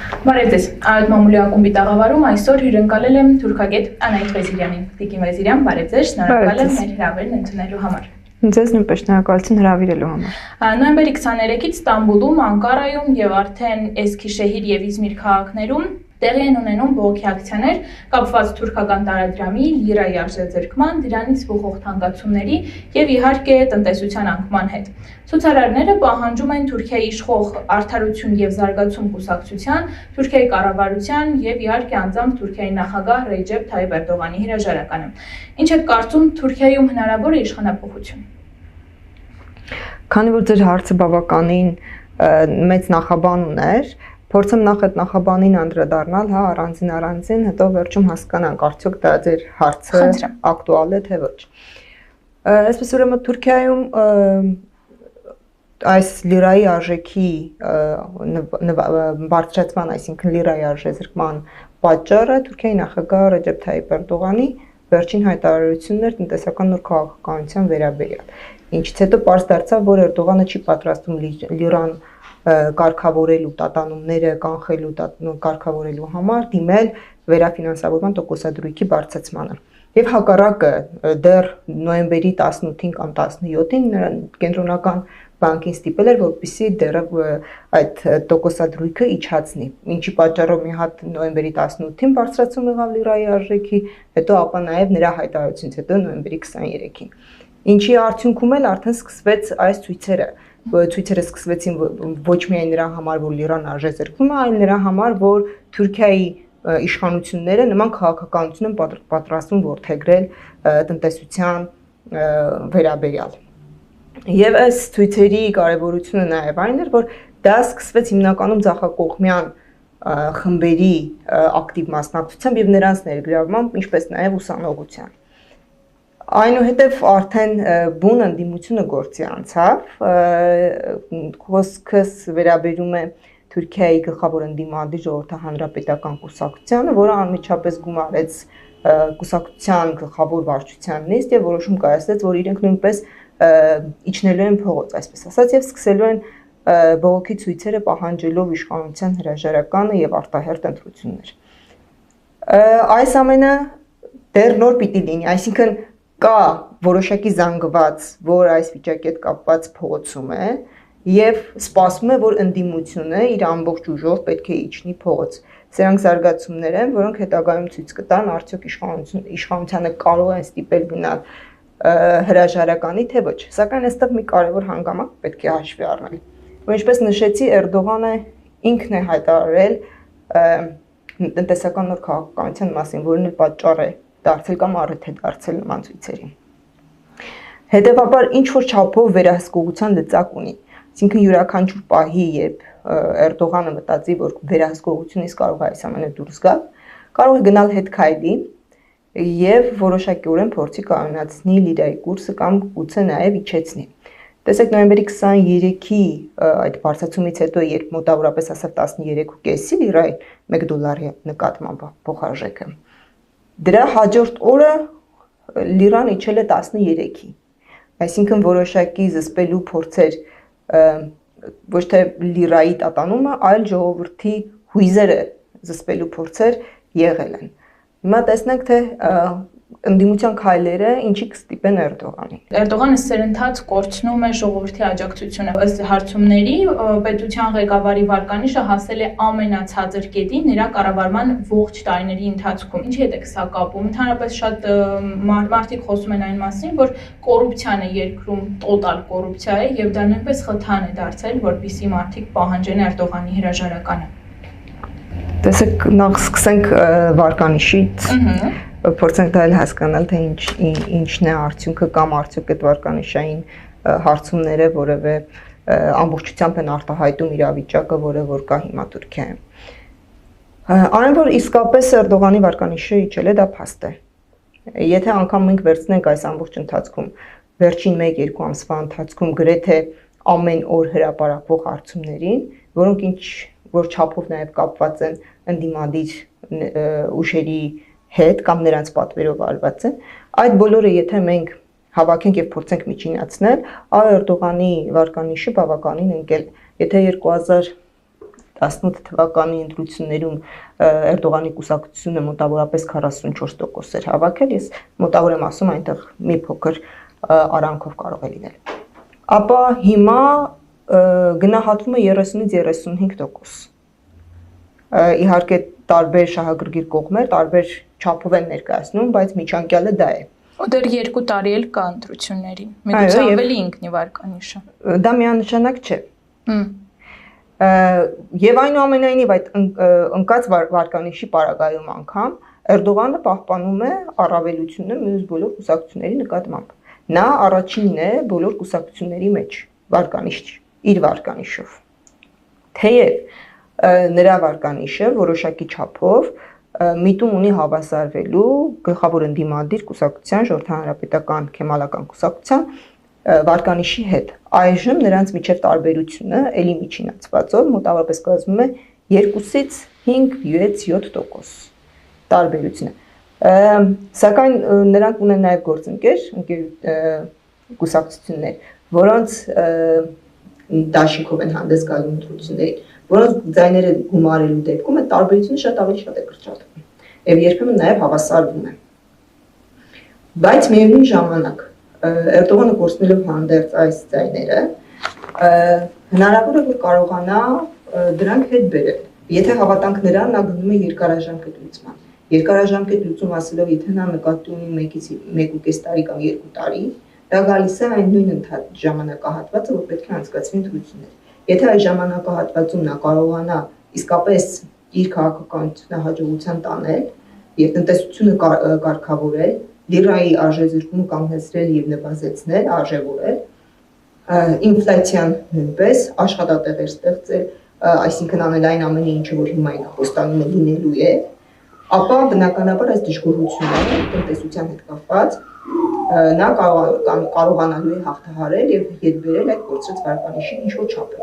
Բարև ձեզ, Արդ Մամուլի ակումբի տաղավարում այսօր հյուրընկալել եմ թուրքագետ Անահիտ Վեզիրյանին։ Տիկին Վեզիրյան, բարև ձեզ, շնորհակալ եմ մեր հրավերն ընդունելու համար։ Ձեզ նույնպես շնորհակալություն հրավիրելու համար։ Նոյեմբերի 23-ից Ստամբուլում, Անկարայում եւ արդեն Էսքիշեհիր եւ Իզմիր քաղաքներում տեղի են ունենում բողոքի ակցիաներ կապված թուրքական տարադրամի, լիրայի արժեզրկման, դրանից բխող թանկացումների եւ իհարկե տնտեսության անկման հետ։ Ցուցարարները պահանջում են Թուրքիայի իշխող Արդարություն եւ Զարգացում կուսակցության, Թուրքիայի կառավարության եւ իհարկե անձամբ Թուրքիայի նախագահ Ռեջեփ Թայիփ Էրդողանի հրաժարականը։ Ինչ եք կարծում, Թուրքիայում հնարավոր է իշխանափոխություն։ Քանի որ ձեր հարցը բավականին մեծ նախաբան ուներ, փորձեմ նախ այդ նախաբանին անդրադառնալ, հա, առանձին, հետո վերջում հասկանանք, արդյոք դա ձեր հարցը ակտուալ է թե ոչ։ Այսպես ուրեմն Թուրքիայում այս լիրայի արժեքի բարձրացման, այսինքն լիրայի արժեզրկման պատճառը Թուրքիայի նախագահ Ռեջեփ Թայիփ Էրդողանի վերջին հայտարարությունն էր տնտեսական նոր քաղաքականության վերաբերյալ։ Ինչից հետո պարզ դարձավ, որ Էրդողանը չի պատրաստվում լիրան կարգավորելու տատանումները կանխելու կարգավորելու համար դիմել վերաֆինանսավորման տոկոսադրույքի բարձրացմանը։ Եվ հակառակը դեռ նոյեմբերի 18-ին կամ 17-ին կենտրոնական բանկին ստիպել էր, որպեսզի դեռ այդ տոկոսադրույքը իջացնի։ Ինչի պատճառով մի հատ նոյեմբերի 18-ին բարձրացում եղավ լիրայի արժեքի, հետո ապա նաև նրա հայտարարությունից հետո նոյեմբերի 23-ին։ Ինչի արդյունքում էլ արդեն սկսվեց այս ցույցերը սկսվեցին ոչ միայն նրա համար, որ լիրան արժեզրկվում է, այլ նրա համար, որ Թուրքիայի իշխանությունները նման քաղաքականություն են պատրաստվում որդեգրել տնտեսության վերաբերյալ։ Եվ այս ցույցերի կարևորությունը նաև այն էր, որ դա սկսվեց հիմնականում ձախակողմյան խմբերի ակտիվ մասնակցությամբ եւ նրանց ներգրավմամբ, ինչպես նաև ուսանողության։ Այնուհետև արդեն բուն ընդդիմությունը գործի անցավ, խոսքս վերաբերում է Թուրքիայի գլխավոր ընդդիմադիր ժողովրդահանրապետական կուսակցությանը, որը անմիջապես գումարեց կուսակցության գլխավոր վարչության նիստ եւ որոշում կայացրեց, որ իրենք նույնպես իջնելու են փողոց, այսպես ասած, եւ սկսելու են բողոքի ցույցերը պահանջելով իշխանության հրաժարականը եւ արտահերթ ընտրություններ։ Այս ամենը դեռ նոր պիտի լինի, այսինքն կա որոշակի զանգված, որ այս վիճակի հետ կապված փողոցում է եւ սպասվում է, որ ընդդիմությունը իր ամբողջ ուժով պետք է իջնի փողոց։ Սրանք զարգացումներ են, որոնք հետագայում ցույց կտան, արդյոք իշխանությանը կարող են ստիպել գնալ հրաժարականի թե ոչ։ Սակայն այստեղ մի կարևոր հանգամանք պետք է հաշվի առնել։ Որ ինչպես նշեցի, Էրդողանը ինքն է հայտարարել տնտեսական նոր քաղաքականության մասին, որն էլ պատճառ է դարձել կամ առիթ է դարձել նման ցույցերին։ Հետևաբար ինչ որ չափով վերահսկողության լծակ ունի, այսինքն յուրաքանչյուր պահի, երբ Էրդողանը մտածի, որ վերահսկողությունից կարող է այս ամենը դուրս գալ, կարող է գնալ հետ քայլի եւ որոշակիորեն փորձի կայունացնի լիրայի կուրսը կամ գուցե նաեւ իջեցնի։ Տեսեք նոյեմբերի 23-ի այդ բարձրացումից հետո, երբ մոտավորապես ասավ 13.5-ի լիրայի 1 դոլարի նկատմամբ փոխարժեքը, դրա հաջորդ օրը լիրան իջել է 13-ի, այսինքն որոշակի զսպելու փորձեր ոչ թե լիրայի տատանումը, այլ ժողովրդի հույզերը զսպելու փորձեր եղել են։ Հիմա տեսնենք, թե ընդդիմության քայլերը ինչի կստիպեն Էրդողանին։ Էրդողանը սերընթաց կորցնում է ժողովրդի աջակցությունը։ Ըստ հարցումների պետության ղեկավարի վարկանիշը հասել է ամենացածր կետին նրա կառավարման ողջ տարիների ընթացքում։ Ինչի հետ է սա կապում։ Ընդհանրապես շատ մարդիկ խոսում են այն մասին, որ կոռուպցիան է երկրում տոտալ կոռուպցիա է եւ դա նույնպես խթան է դարձել, որպեսզի մարդիկ պահանջեն Էրդողանի հրաժարականը։ Տեսեք, նախ սկսենք վարկանիշից։ Փորձենք դայել հասկանալ, թե ինչն է արդյունքը կամ արդյոք այդ վարկանիշային հարցումները որևէ ամբողջությամբ են արտահայտում իրավիճակը, որը որ կա հիմա Թուրքիայում։ Այն որ իսկապես Էրդողանի վարկանիշը իջել է, դա փաստ է։ Եթե անգամ մենք վերցնենք այս ամբողջ ընթացքում վերջին 1-2 ամսվա ընթացքում գրեթե ամեն օր հրապարակվող հարցումներին, որոնք ինչ որ չափով նաև կապված են ընդդիմադիր ուժերի հետ կամ նրանց պատվերով արված են, այդ բոլորը եթե մենք հավաքենք եւ փորձենք միջինացնել, Էրդողանի վարկանիշը բավականին ընկել։ Եթե 18 թվականի ընտրություններում Էրդողանի կուսակցությունը մոտավորապես 44% էր հավաքել, ես մոտավոր եմ ասում այնտեղ մի փոքր արանքով կարող է լինել։ Ապա հիմա գնահատվում է 30-ից 35%։ Իհարկե տարբեր շահագրգիռ կողմեր տարբեր չափով են ներկայացնում, բայց միջանկյալը դա է։ Ու դեռ 2 տարի էլ կա ընտրություններին։ Միգուցե ավելի ինքնի վարկանիշը։ Դա միանշանակ չէ։ Եվ այնուամենայնիվ այդ ընկած վարկանիշի պարագայում անգամ Էրդողանը պահպանում է առավելությունը մյուս բոլոր կուսակցությունների նկատմամբ։ Նա առաջինն է բոլոր կուսակցությունների մեջ իր վարկանիշով։ Թեև նրա վարկանիշը որոշակի չափով միտում ունի հավասարվելու գլխավոր ընդդիմադիր կուսակցության Ժողովրդի հանրապետական քեմալական կուսակցության վարկանիշի հետ։ Այժմ նրանց միջև տարբերությունը ելի միջինացվածով մոտավորապես կազմում է 2-ից 5-7% տարբերությունը։ Սակայն նրանք ունեն նաև գործընկեր կուսակցություններ, որոնց դաշինքով են հանդես գալու ընտրություններին, որոնց ձայները գումարելու դեպքում այդ տարբերությունը շատ ավելի շատ է կրճատվում եւ երբեմն նաեւ հավասարվում է։ Բայց միևնույն ժամանակ Էրդողանը կորցնելով հանդերձ այս ձայները հնարավոր է որ կարողանա դրանք հետ բերել։ Եթե հավատանք նրան, նա գնում է երկարաժամկետ լուծման։ Երկարաժամկետ լուծում ասելով, եթե նա նկատի ունի 1.5 տարի կամ 2 տարի, դա գալիս է այն նույն ժամանակահատվածը, որ պետք է անցկացվի ընտրություններ։ Եթե այս ժամանակահատվածում նա կարողանա իսկապես իր քաղաքականությունը հաջողության տանել եւ տնտեսությունը կարգավորել, լիրայի արժեզրկումը կանգնեցնել եւ նվազեցնել, արժևորել, ինֆլյացիան նույնպես աշխատատեղեր ստեղծել, այսինքն անել այն ամենը, ինչը որ հիմա ինքը խոստանում է լինելու է, ապա բնականաբար այս դժգոհությունները տնտեսության հետ կապված նա կարողանալու է հաղթահարել եւ հետ բերել այդ կորցրած վարկանիշին ինչ-որ չափով։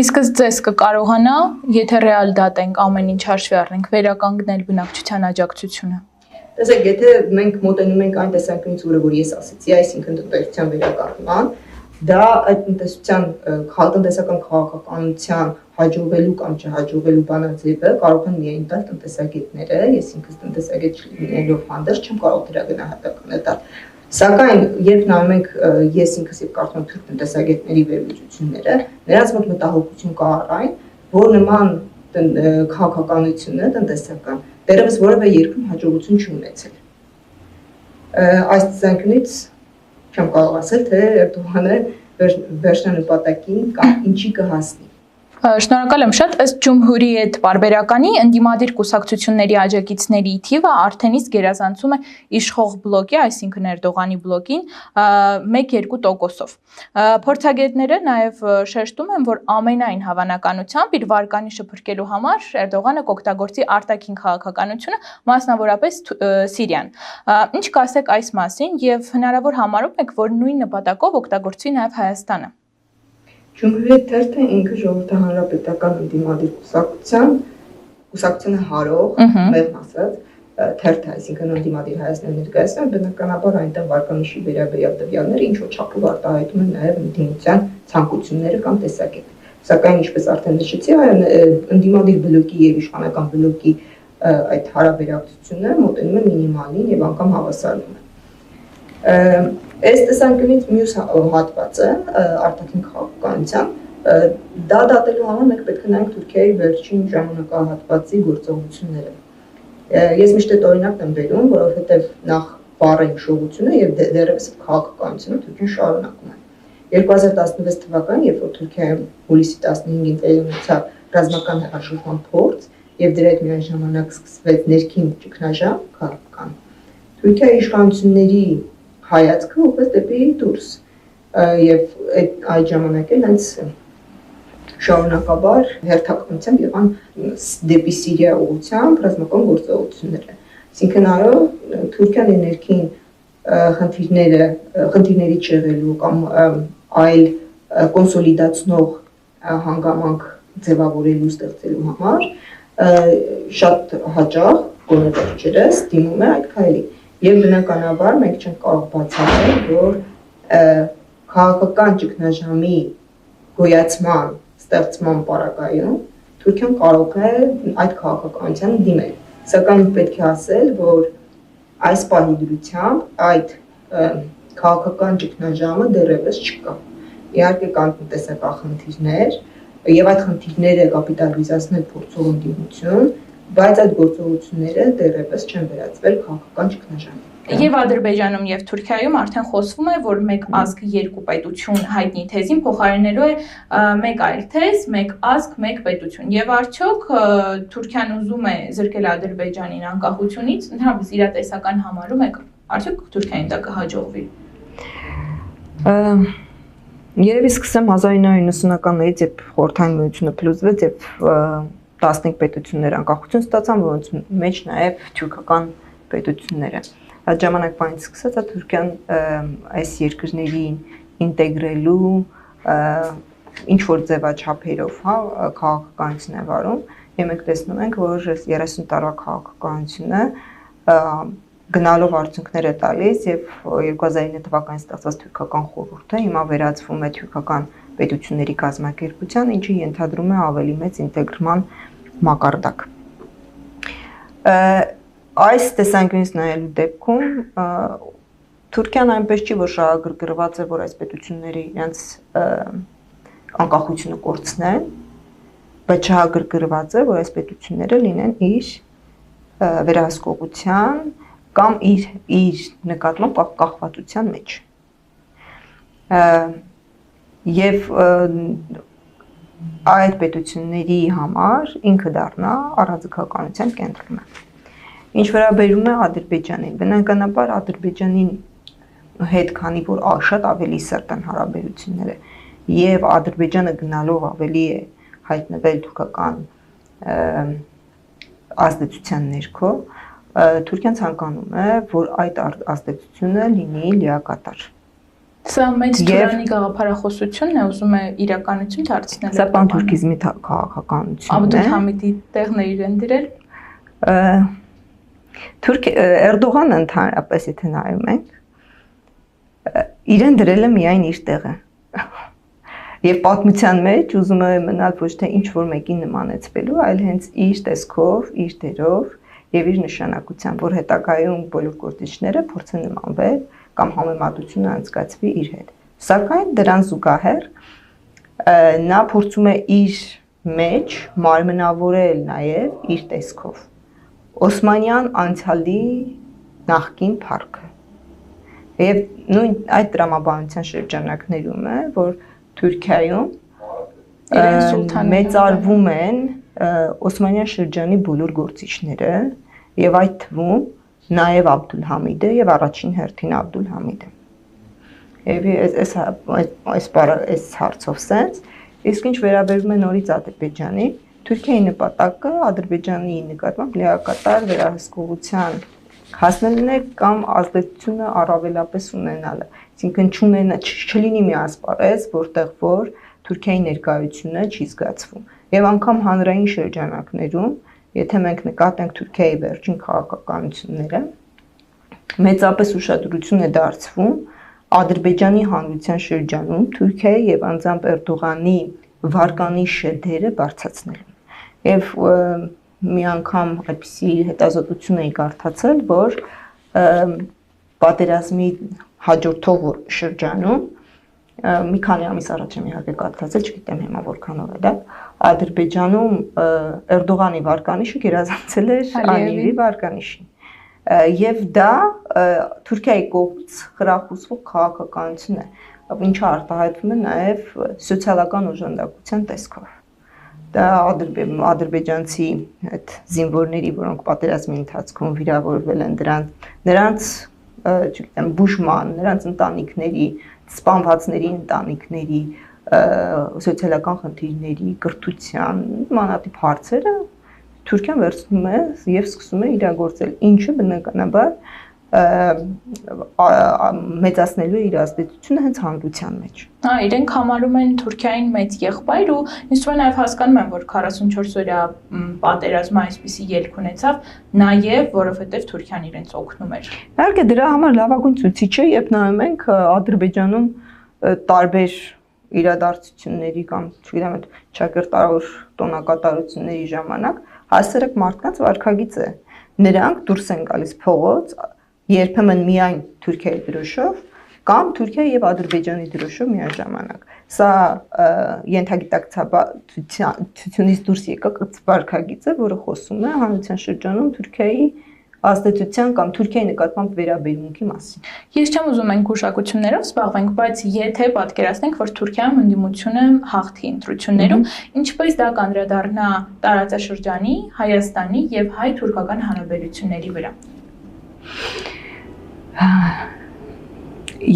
Իսկ ձեզ կկարողանա, եթե ռեալ դատենք ամեն ինչ հաշվի առնենք, վերականգնել բնակչության աջակցությունը։ Տեսեք, եթե մենք մոտենում ենք այն տեսանկյունից, որ ես ասացի, այսինքն տնտեսության վերականգնման, դա այդ տնտեսական քաղաքականության հաջողվելու կամ չհաջողվելու բանաձևը կարող են միայն տալ տնտեսագետները, ես ինքս տնտեսագետ չլինելով հանդերձ չեմ կարող դրա գնահատականը տալ։ Սակայն երբ նայում ենք ես ինքս եւ կարծում եմ թուրք տնտեսագետների վերլուծությունները, նրանց մոտ մտահոգություն կա այն, որ նման քաղաքականությունը տնտեսական դեռևս որևէ երկրում հաջողություն չի ունեցել։ Այս տեսանկյունից չեմ կարող ասել, թե Էրդողանը վերջնանպատակին կամ ինչի կհասնի։ Շնորհակալ եմ շատ, ըստ Ջումհուրիետ պարբերականի ընդդիմադիր կուսակցությունների աջակիցների թիվը արդեն իսկ գերազանցում է իշխող բլոկի, այսինքն Էրդողանի բլոկին 1-2%-ով։ Փորձագետները նաև շեշտում են, որ ամենայն հավանականությամբ իր վարկանիշը փրկելու համար Էրդողանը կօգտագործի արտաքին քաղաքականությունը, մասնավորապես Սիրիան։ Ինչ կասեք այս մասին եւ հնարավոր համարում եք, որ նույն նպատակով օգտագործվի նաև Հայաստանը։ Ջումհուրիետ թերթը ինքը Ժողովրդի հանրապետական ընդդիմադիր կուսակցությունը հարող, մեղմ ասած, թերթ է, այսինքն ընդդիմադիր Հայաստան ներկայացնում, բնականաբար այնտեղ վարկանիշի վերաբերյալ տվյալները ինչ-որ չափով արտահայտում են նաև ընդդիմության ցանկությունները կամ տեսակետը։ Սակայն ինչպես արդեն նշեցի, ընդդիմադիր բլոկի եւ իշխանական բլոկի այդ հարաբերակցությունը մոտենում է մինիմալին եւ անգամ հավասարվում է։ Այս տեսանկյունից մյուս հատվածը արտաքին քաղաքականության դա դատելու համար մենք պետք է նայենք Թուրքիայի վերջին ժամանակահատվածի գործողությունները։ Ես միշտ այդ օրինակն եմ բերում, որովհետև նախ բառը հիշողությունը եւ դեռևս քաղաքականությունը Թուրքիան շարունակում է։ 2016 թվականին, երբ որ Թուրքիայում հուլիսի 15-ին տեղի ունեցավ ռազմական հեղաշրջման փորձ եւ դրա հետ միաժամանակ սկսվեց ներքին ճգնաժամ քաղաքական, Թուրքիայի իշխանությունների հայացքը ուղղեց դեպի դուրս եւ այդ ժամանակ էլ հենց շարունակաբար հերթականությամբ եղան դեպի Սիրիա ուղղությամբ ռազմական գործողությունները։ Այսինքն այո, Թուրքիան ներքին խնդիրների չեղելու կամ այլ կոնսոլիդացնող հանգամանք ձևավորելու ստեղծելու համար շատ հաճախ գոնե վերջերս դիմում է այդ քայլի։ Եվ բնականաբար մենք չենք կարող բացատրել, որ քաղաքական ճգնաժամի գոյացման ստեղծման պարագայում Թուրքիան կարող է այդ քաղաքականությանը դիմել։ Սակայն պետք է ասել, որ այս պահի դրությամբ այդ քաղաքական ճգնաժամը դեռևս չկա։ Իհարկե կան տնտեսական խնդիրներ եւ այդ խնդիրները կապիտալիզացնել փորձող ընդդիմություն, բայց այդ գործողությունները դեռևս չեն վերածվել քաղաքական ճգնաժամի։ Եվ Ադրբեջանում եւ Թուրքիայում արդեն խոսվում է, որ մեկ ազգ երկու պետություն հայտնի թեզին փոխարինելու է մեկ այլ թեզ, մեկ ազգ, մեկ պետություն։ Եվ արդյոք Թուրքիան ուզում է զրկել Ադրբեջանին անկախությունից, ընդհանրապես իրատեսական համարում է, արդյոք Թուրքիային դա կհաջողվի։ Երևի սկսեմ 1990-ականներից, երբ Խորհրդային Միությունը փլուզվեց եւ 15 պետություններ անկախություն ստացան, որոնց մեջ նաեւ թուրքական պետությունները։ Այդ ժամանակվանից սկսած Թուրքիան այս երկրներին ինտեգրելու ինչ որ ձևաչափերով, քաղաքականություն է վարում, եւ մենք տեսնում ենք, որ 30 տարվա քաղաքականությունը գնալով արդյունքներ է տալիս եւ 2009 թվականին ստեղծված թուրքական խորհուրդը հիմա վերածվում է թուրքական պետությունների կազմակերպության, ինչը ենթադրում է ավելի մեծ ինտեգրման մակարդակ։ Այս տեսանկյունից նայելու դեպքում Թուրքիան այնպես չի, որ շահագրգռված է, որ այս պետությունները իրենց անկախությունը կորցնեն, բայց շահագրգռված է, որ այս պետությունները լինեն իր վերահսկողության կամ իր նկատմամբ կախվածության մեջ։ Եվ այդ պետությունների համար ինքը դառնա առանցքականության կենտրոնը։ Ինչ վերաբերում է Ադրբեջանին, բնականաբար Ադրբեջանին հետ քանի որ շատ ավելի սերտ են հարաբերությունները եւ Ադրբեջանը գնալով ավելի է հայտնվել թուրքական ազդեցության ներքո, Թուրքիան ցանկանում է, որ այդ ազդեցությունը լինի լիակատար։ Սա մեծ Թուրանի գաղափարախոսությունն է, ուզում է իրականություն դարձնել։ Սա պանթուրքիզմի քաղաքականությունն է։ Աբդուլհամիդի տեղն իրեն դրել։ Էրդողանը ընդհանրապես եթե նայում ենք, իրեն դրել է միայն իր տեղը։ Եվ պատմության մեջ ուզում է մնալ ոչ թե ինչ որ մեկին նմանեցվելու, այլ հենց իր տեսքով, իր դերով եւ իր նշանակությամբ, որ հետագայում բոլոր գործիչները փորձեն նմանվել կամ համեմատությունը անցկացվի իր հետ։ Սակայն դրան զուգահեռ նա փորձում է իր մեջ մարմնավորել նաեւ իր տեսքով Օսմանյան անցյալի նախկին փառքը։ Եվ նույն այդ տրամաբանության շրջանակներում է, որ Թուրքիայում մեծարվում են Օսմանյան շրջանի բոլոր գործիչները եւ այդ թվում նաեւ Աբդուլհամիդը եւ առաջին հերթին Աբդուլհամիդը։ Եվ այս հարցով sense, իսկ ինչ վերաբերում է նորից Ադրբեջանի, Թուրքիայի նպատակը Ադրբեջանի նկատմամբ լիակատար վերահսկողության հասնելն է կամ ազդեցությունը առավելապես ունենալը։ Այսինքն չլինի մի ասպարեզ, որտեղ որ Թուրքիայի ներկայությունը չի զգացվում։ Եվ անգամ հանրային շրջանակներում, եթե մենք նկատենք Թուրքիայի վերջին քաղաքականությունները, մեծապես ուշադրություն է դարձվում Ադրբեջանի հանրության շրջանում Թուրքիայի եւ անձամբ Էրդողանի վարկանիշ դերը բարձրացնելուն։ Եվ մի անգամ այդպիսի հետազոտություն էի կարդացել, որ պատերազմի հաջորդող շրջանում մի քանի ամիս առաջ եմ իհարկե կարդացել, չգիտեմ հիմա որքանով է դա, Ադրբեջանում Էրդողանի վարկանիշը գերազանցել էր Ալիևի վարկանիշին։ Եվ դա Թուրքիայի կողմից խրախուսվող քաղաքականություն է, ինչը արտահայտվում է նաև սոցիալական օժանդակության տեսքով։ Դա ադրբեջանցի այդ զինվորների, որոնք պատերազմի ընթացքում վիրավորվել են, նրանց, չգիտեմ, բուժման, նրանց ընտանիքների, սպանվածների ընտանիքների, սոցիալական խնդիրների, կրթության, մանատիպ հարցերը Թուրքիան վերցնում է եւ սկսում է իրագործել, ինչը բնականաբար մեծացնելու իր ազդեցությունը հենց հանրության մեջ։ Իրենք համարում են Թուրքիային մեծ եղբայր ու ինձ թվում է նաև հասկանում են, որ 44 օրյա պատերազմը այսպիսի ելք ունեցավ, նաև որովհետև Թուրքիան իրենց օգնում էր։ Իհարկե դրա համար լավագույն ցուցիչը, երբ նայում ենք Ադրբեջանում տարբեր իրադարձությունների կամ չգիտեմ այդ ճակերտավոր տոնակատարությունների ժամանակ հասարակ մարդկանց վարքագիծ է։ Նրանք դուրս են գալիս փողոց, երբեմն միայն Թուրքիայի դրոշով կամ Թուրքիա եւ Ադրբեջանի դրոշով միաժամանակ։ Սա ենթագիտակցությունից դուրս եկած վարքագիծ է, որը խոսում է հանրության շրջանում Թուրքիայի ազդեցության կամ Թուրքիայի նկատմամբ վերաբերմունքի մասին։ Ես չեմ ուզում այն գուշակություններով զբաղվենք, բայց եթե պատկերացնենք, որ Թուրքիայում ընդդիմությունը հաղթի ընտրություններում, ինչպես դա կանդրադառնա տարածաշրջանի, Հայաստանի եւ հայ-թուրքական հարաբերությունների վրա։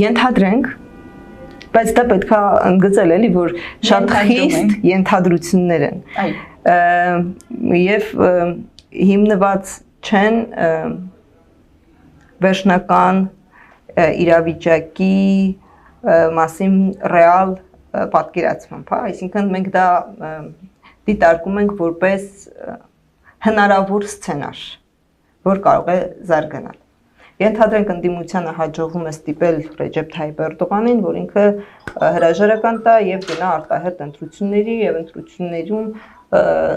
Ենթադրենք, բայց դա պետք է ընդգծել էլի, որ շատ խիստ ենթադրություններ են։ Եվ հիմնված չեն վերջնական իրավիճակի մասին ռեալ պատկերացմամբ, հա, այսինքն մենք դա դիտարկում ենք որպես հնարավոր սցենար, որ կարող է զարգանալ։ Ենթադրենք ընդդիմությանը հաջողվում է ստիպել Ռեջեփ Թայիփ Էրդողանին, որ ինքը հրաժարական տա եւ գնա արտահերթ ընտրությունների եւ ընտրություններում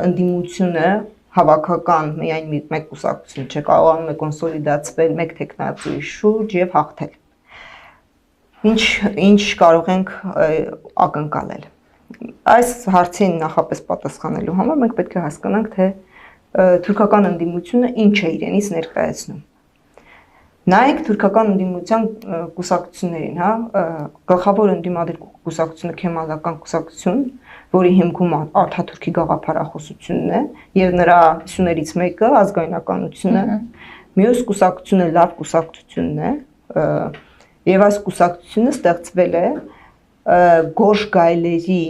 ընդդիմությունը հավաքական միայն մեկ կուսակցություն չէ, կարողանում է կոնսոլիդացվել մեկ տեխնացուի շուրջ եւ հաղթել։ Ինչ կարող ենք ակնկալել։ Այս հարցին նախապես պատասխանելու համար մենք պետք է հասկանանք, թե թուրքական ընդդիմությունը ինչ է իրենից ներկայացնում։ Նայեք թուրքական ընդդիմության կուսակցություններին, հա, գլխավոր ընդդիմադիր կուսակցությունը Քեմալական կուսակցություն, որի հիմքում Արտաթուրքի գաղափարախոսությունն է եւ նրա ուսումներից մեկը ազգայնականությունն է։ Մյուս կուսակցությունը լավ կուսակցությունն է եւ այս կուսակցությունը ստեղծվել է գորշ գայլերի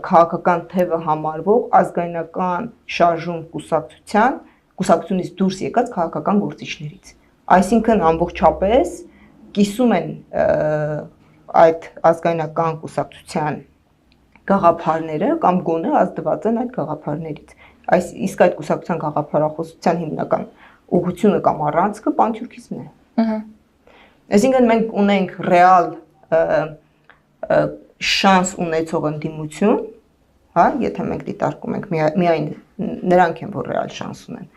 քաղաքական թևը համարվող ազգայնական շարժում կուսակցությունից դուրս եկած քաղաքական գործիչներից։ Այսինքն ամբողջապես կիսում են այդ ազգայնական կուսակցության գաղափարները կամ գոնե ազդված են այդ գաղափարներից։ Իսկ այդ կուսակցության գաղափարախոսության հիմնական ուղղությունը կամ առանցքը պանթյուրքիզմն է։ Այսինքն մենք ունենք ռեալ շանս ունեցող ընդդիմություն, հա, եթե մենք դիտարկում ենք միայն նրանք են, որ ռեալ շանս ունեն,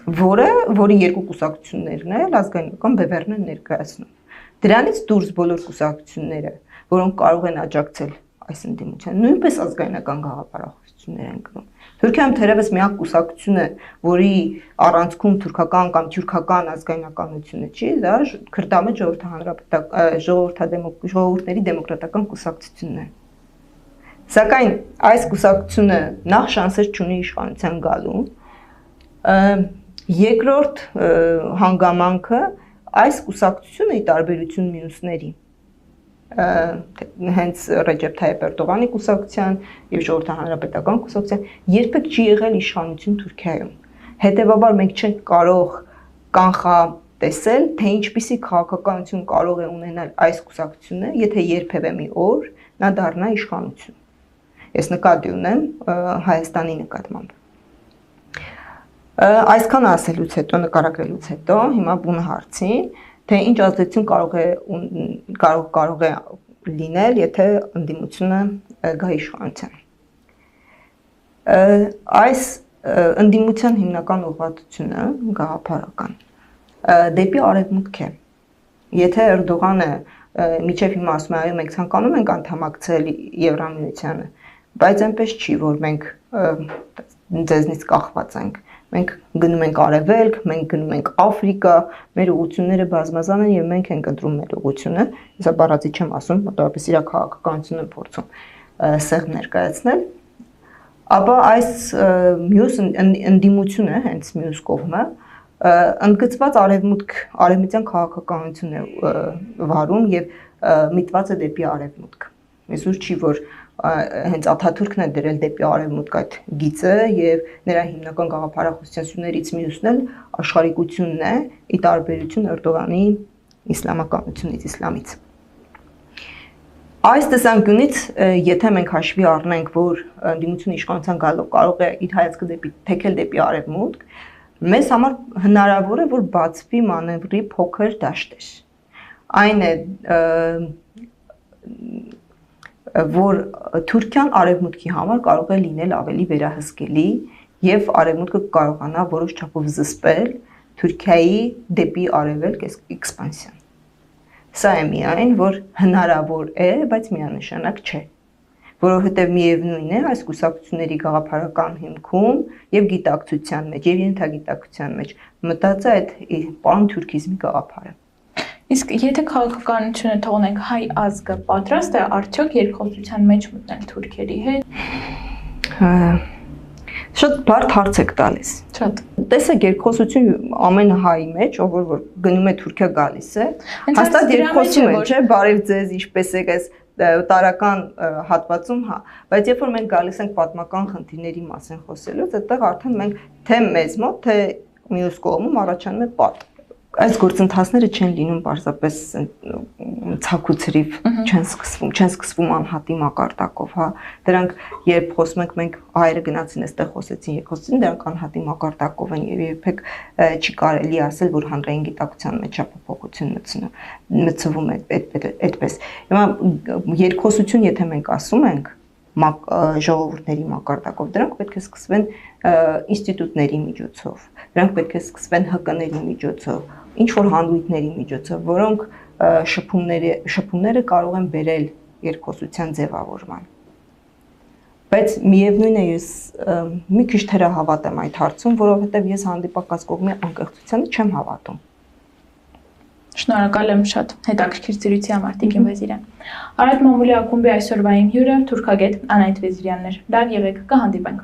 որի երկու կուսակցություններն էլ ազգայնական բևեռն են ներկայացնում։ Դրանից դուրս բոլոր կուսակցությունները, որոնք կարող են աջակցել այս ընդդիմությանը, նույնպես ազգայնական գաղափարախոսություններ են կրում։ Թուրքիայում թերևս միակ կուսակցությունը, որի առանցքում թուրքական կամ թյուրքական ազգայնականությունը չի, դա Քրդամետ ժողովուրդների դեմոկրատական կուսակցությունն է։ Սակայն այս կուսակցությունը նախ շանսեր չունի իշխանության գալու, երկրորդ հանգամանքը այս կուսակցությունը ի տարբերություն մյուսների հենց Ռեջեփ Թայիփ Էրդողանի կուսակցության եւ ժողովրդահանրապետական կուսակցության երբեք չի եղել իշխանություն Թուրքիայում։ Հետևաբար մենք չենք կարող կանխատեսել, թե ինչպիսի քաղաքականություն կարող է ունենալ այս կուսակցությունը, եթե երբևէ մի օր նա դառնա իշխանություն։ Ես նկատի ունեմ Հայաստանի նկատմամբ։ Այսքան ասելուց հետո, նկարագրելուց հետո, հիմա բուն հարցին, թե ինչ ազդեցություն կարող է լինել, եթե ընդդիմությունը գա իշխանության։ Այս ընդդիմության հիմնական ուղղվածությունը գաղափարական դեպի արևմուտք է։ Եթե Էրդողանը միջև հիմա ասում է, այո, մենք ցանկանում ենք անդամակցել Եվրամիությանը, բայց այնպես չի, որ մենք ձեզնից կախված ենք։ Մենք գնում ենք արևելք, մենք գնում ենք Աֆրիկա, մեր ուղղությունները բազմազան են եւ մենք ենք ընտրում մեր ուղղությունը։ Հեսա բառացի չեմ ասում, մոտավորապես իր քաղաքականությունը եմ փորձում սեղմ ներկայացնել։ Ապա այս մյուս ընդդիմությունը, հենց մյուս կողմը, ընդգծված արևմտյան քաղաքականություն է վարում եւ միտված է դեպի արևմուտք։ Այսօր չի, որ հենց Աթաթուրքն է դրել դեպի արևմուտք այդ գիծը եւ նրա հիմնական գաղափարախոսություններից մյուսն էլ աշխարհիկությունն է ի տարբերություն Էրդողանի իսլամականությունից, իսլամից։ Այս տեսանկյունից, եթե մենք հաշվի առնենք, որ ընդդիմությունը իշխանության գալով կարող է իր հայացքը թեքել դեպի արևմուտք, մեզ համար հնարավոր է, որ բացվի մանևրի փոքր դաշտեր։ Այն է որ Թուրքիան արևմուտքի համար կարող է լինել ավելի վերահսկելի եւ արևմուտքը կարողանա որոշ չափով զսպել Թուրքիայի դեպի արևելք էքսպանսիան։ Սա է միայն, որ հնարավոր է, բայց միանշանակ չէ, որովհետեւ միևնույն է այս կուսակցությունների գաղափարական հիմքում եւ գիտակցության մեջ եւ ենթագիտակցության մեջ մտածա այդ պարոն թուրքիզմի գաղափարը։ Իսկ եթե քաղաքականությունը թողնենք, հայ ազգը պատրաստ է արդյոք երկխոսության մեջ մտնել թուրքերի հետ։ Շատ բարդ հարց եք տալիս։ Շատ։ Տեսեք, երկխոսություն ամեն հայի մեջ, ով որ գնում է Թուրքիա գալիս է, հաստատ երկխոսում են, չէ՞, բարև ձեզ, ինչպես եք այս տարական հատվածում, հա, բայց երբ որ մենք գալիս ենք պատմական խնդիրների մասին խոսելուց, այդտեղ արդեն մենք թե մեզ մոտ, թե մյուս կողմում առաջանում է պատ։ Այս գործընթացները չեն լինում պարզապես ցակուցրիվ, չեն սկսվում անհատի մակարդակով, հա։ Դրանք երբ խոսում ենք մենք հայերը գնացին այստեղ խոսեցին, երկխոսեցին, դրանք անհատի մակարդակով են եւ երբեք չի կարելի ասել, որ հանրային գիտակցության մեջ փոփոխություն մտցվում է այդպես։ Հիմա երկխոսություն, եթե մենք ասում ենք ժողովուրդների մակարդակով, դրանք պետք է սկսվեն ինստիտուտների միջոցով, դրանք պետք է սկսվեն ՀԿ-ների միջոցով, ինչ որ հանդույթների միջոցով, որոնք շփումները կարող են բերել երկխոսության ձևավորման։ Բայց միևնույն է, ես մի քիչ թերահավատ եմ այդ հարցում, որովհետև ես հանդիպակաց կողմի անկեղծությանը չեմ հավատում։ Շնորհակալ եմ շատ հետաքրքիր զրույցի համար, Տիկին Վեզիրյան։ Արադ Մամուլի ակումբի այսօրվա իմ հյուրը թուրքագետ Անահիտ Վեզիրյանն էր։ Լավ եղեք, կհանդիպենք։